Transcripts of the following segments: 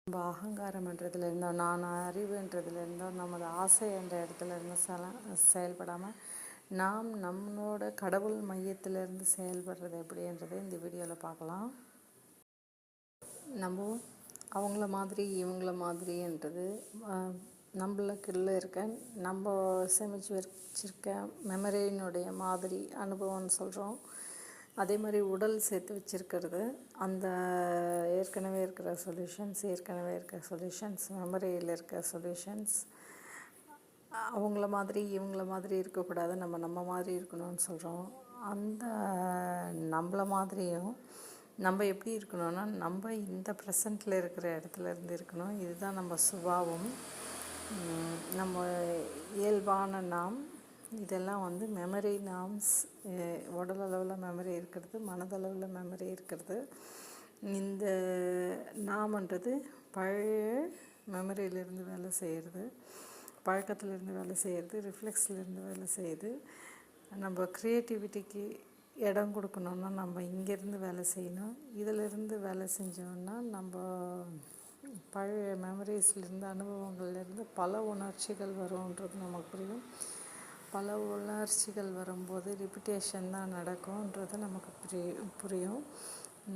நம்ம அகங்காரம்ன்றதுல இருந்தோம், நான் அறிவுன்றதுல இருந்தோம், நமது ஆசை என்ற இடத்துல இருந்து செயல்படாமல் நாம் நம்மளோட கடவுள் மையத்திலேருந்து செயல்படுறது எப்படின்றதை இந்த வீடியோவில் பார்க்கலாம். நம்ம அவங்கள மாதிரி இவங்கள மாதிரின்றது நம்மளுக்குள்ளே இருக்க நம்ம சேமித்து வச்சிருக்க மெமரியினுடைய மாதிரி அனுபவம்னு சொல்கிறோம். அதே மாதிரி உடல் சேர்த்து வச்சுருக்கிறது அந்த ஏற்கனவே இருக்கிற சொல்யூஷன்ஸ் மெமரியில் இருக்க சொல்யூஷன்ஸ். அவங்கள மாதிரி இவங்கள மாதிரி இருக்கக்கூடாது, நம்ம மாதிரி இருக்கணும்னு சொல்கிறோம். அந்த நம்மள மாதிரியும் நம்ம எப்படி இருக்கணும்னா, நம்ம இந்த ப்ரெசண்ட்டில் இருக்கிற இடத்துல இருந்து இருக்கணும். இதுதான் நம்ம சுபாவம், நம்ம இயல்பான நாம். இதெல்லாம் மெமரி நாம்ஸ். உடல் அளவில் மெமரி இருக்கிறது, மனதளவில் மெமரி இருக்கிறது. இந்த நாம்ன்றது பழைய மெமரியிலேருந்து வேலை செய்கிறது, பழக்கத்திலேருந்து வேலை செய்கிறது, ரிஃப்ளெக்ஸ்லேருந்து வேலை செய்யுது. நம்ம க்ரியேட்டிவிட்டிக்கு இடம் கொடுக்கணுன்னா நம்ம இங்கேருந்து வேலை செய்யணும். இதிலேருந்து வேலை செஞ்சோன்னா நம்ம பழைய மெமரிஸ்லேருந்து அனுபவங்கள்லேருந்து பல உணர்ச்சிகள் வரும்ன்றது நமக்கு புரியும். பல உணர்ச்சிகள் வரும்போது ரிப்பிட்டேஷன் தான் நடக்கும்ன்றது நமக்கு புரியும்.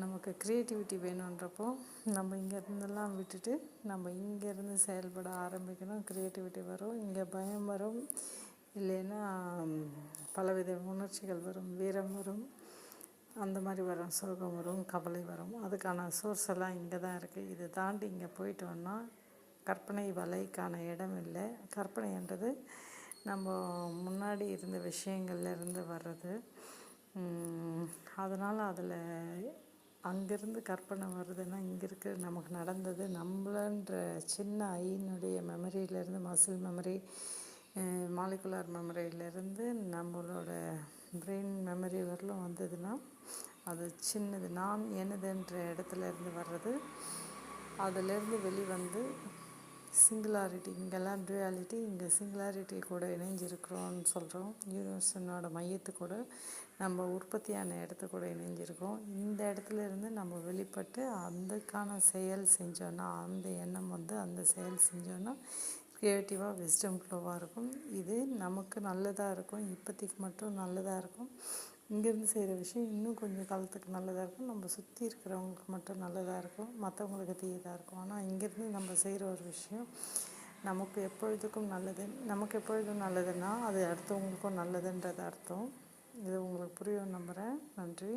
நமக்கு க்ரியேட்டிவிட்டி வேணுன்றப்போ நம்ம இங்கேருந்தெல்லாம் விட்டுட்டு நம்ம இங்கேருந்து செயல்பட ஆரம்பிக்கணும். க்ரியேட்டிவிட்டி வரும். இங்கே பயம் வரும், இல்லைன்னா பலவித உணர்ச்சிகள் வரும், வீரம் வரும், அந்த மாதிரி வரும், சோகம் வரும், கவலை வரும். அதுக்கான சோர்ஸ் எல்லாம் இங்கே தான் இருக்குது. இதை தாண்டி இங்கே போயிட்டோன்னா கற்பனை வலைக்கான இடம் இல்லை. கற்பனைன்றது நம்ம முன்னாடி இருந்த விஷயங்கள்லேருந்து வர்றது. அதனால் அதில் அங்கேருந்து கற்பனை வருதுன்னா இங்கே இருக்கிற நமக்கு நடந்தது நம்மளன்ற சின்ன ஐயினுடைய மெமரியிலேருந்து, மசில் மெமரி, மாலிகுலர் மெமரியிலேருந்து நம்மளோட பிரெயின் மெமரி வரலும் வந்ததுன்னா அது சின்னது, நான் எனதுன்ற இடத்துல இருந்து வர்றது. அதிலேருந்து வெளிவந்து சிங்குலாரிட்டி, இங்கெல்லாம் டுயாலிட்டி, இங்கே சிங்குலாரிட்டி கூட இணைஞ்சிருக்கிறோன்னு சொல்கிறோம். யூனிவர்ஸனோட மையத்து கூட நம்ம உற்பத்தியான இடத்து கூட இணைஞ்சிருக்கோம். இந்த இடத்துல இருந்து நம்ம வெளிப்பட்டு அதுக்கான செயல் செஞ்சோன்னா, அந்த எண்ணம் அந்த செயல் செஞ்சோன்னா க்ரியேட்டிவாக விஸ்டம் ஃப்ளோவாக இருக்கும். இது நமக்கு நல்லதாக இருக்கும், இப்போதைக்கு மட்டும் நல்லதாக இருக்கும். இங்கேருந்து செய்கிற விஷயம் இன்னும் கொஞ்சம் காலத்துக்கு நல்லதாக இருக்கும். நம்ம சுற்றி இருக்கிறவங்களுக்கு மட்டும் நல்லதாக இருக்கும், மற்றவங்களுக்கு தீயதாக இருக்கும். ஆனால் இங்கேருந்து நம்ம செய்கிற ஒரு விஷயம் நமக்கு எப்பொழுதுக்கும் நல்லது. நமக்கு எப்பொழுதும் நல்லதுன்னா அது அடுத்தவங்களுக்கும் நல்லதுன்றது அர்த்தம். இது உங்களுக்கு புரியும் நம்புகிறேன். நன்றி.